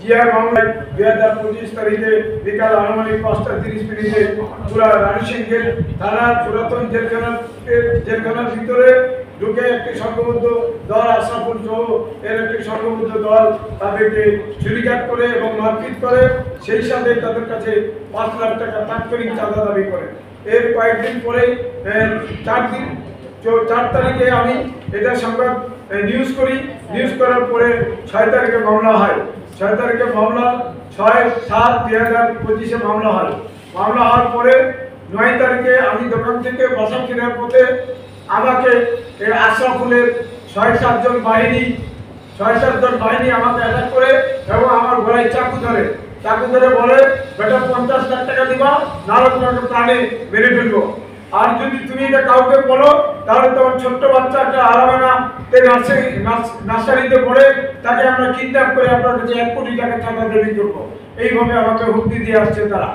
GR মামলায় 2025 তারিখে বিকাল আনুমানিক 5:30 পুরা রানীশঙ্কর থানার পুরাতন জেলখানার ভিতরে ঢুকে একটি সংঘবদ্ধ দল আশরাফুল সহ এর একটি সংঘবদ্ধ দল তাদেরকে ছুরিকাঘাত করে এবং মারপিট করে, সেই সাথে তাদের কাছে 5 লাখ টাকা তাৎক্ষণিক চাঁদা দাবি করে। এর কয়েকদিন পরে 4 তারিখে আমি এটা সংবাদ নিউজ করি। নিউজ করার পরে 6 তারিখে মামলা হয়। 6 তারিখে মামলা 6/7/2025 মামলা হয়। মামলা হওয়ার পরে 9 তারিখে আমি দোকান থেকে বাসা ফেরার পথে আমাকে আশরাফুলের 6-7 জন বাহিনী আমাকে অ্যাটাক করে এবং আমার গলায় চাকু ধরে বলে, বেটা 50 লাখ টাকা দিবা, নাহলে তোমাকে প্রাণে মেরে ফেলবো। আর যদি তুমি এটা কাউকে বলো তাহলে তোমার ছোট্ট বাচ্চা একটা আরামানা নার্সারিতে পড়ে তাকে আমরা কিডন্যাপ করে আপনার কাছে 1 কোটি টাকা চাঁদা দাবি করবো। এইভাবে আমাকে হুমকি দিয়ে আসছে তারা।